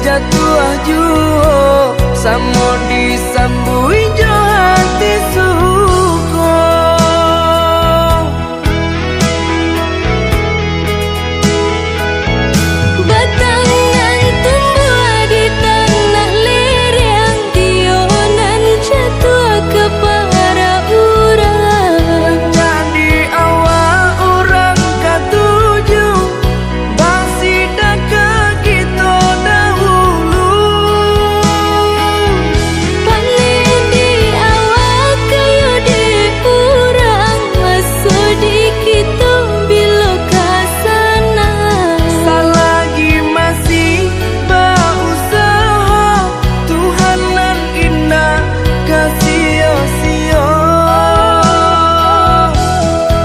kajatuah juo samo disambui jo hati suko. Batangan tumbuh di tanah lereng, tionan jatuh ke para urang. Jadi awal orang katuju basida ke kita dahulu. Panen di awal kayu di urang, masuk di kita bila kasana. Selagi masih berusaha, Tuhanan indah kasih-sia.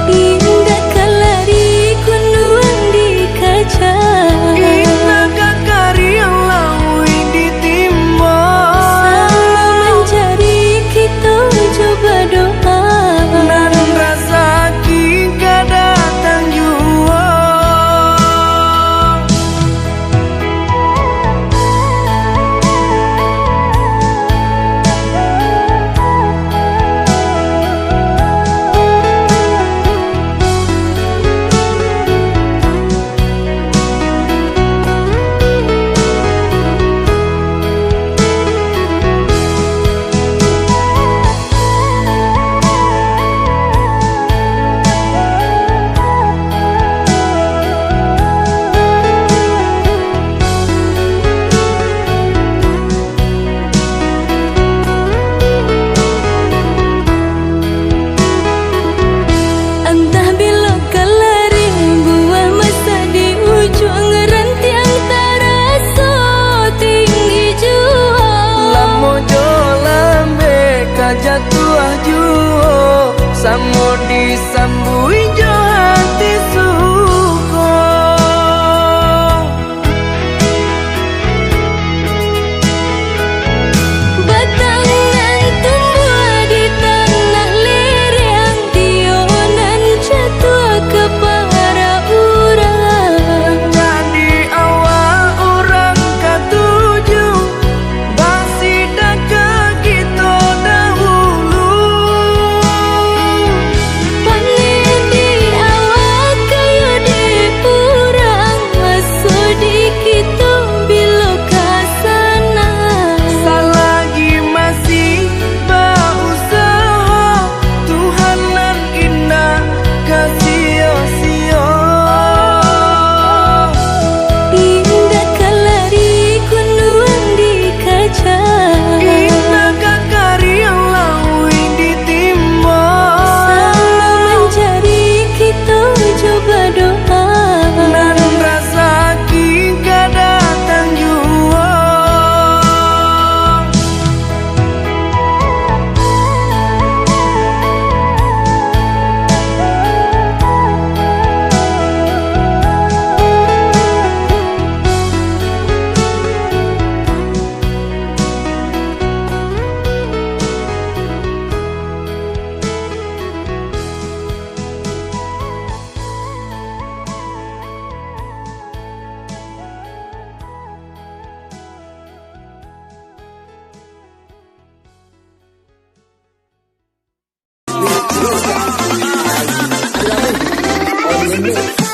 Indah kalari kunuang di kaca, Indah kakari yang lawi ditimba. sama mencari kita coba doa. Dan rasa kita datang jua. Entah bila kalari buah masa di ujung rantiang terasa tinggi jua. Lamo jo lambe kajatuah juo samo disambui jo hati suko. Batangan tumbuh di tanah lereng, tionan jatuh ke para urang. Jadi awal orang katuju basida ke kita dahulu. Panen di awal kayu di urang, masuk di kita bila kasana. Selagi masih berusaha, Tuhanan indah kasih-sia. Indah kalari kunuang di kaca, Indah kakari yang lawi ditimba. sama mencari kita coba doa. Dan rasa kita datang jua. Ada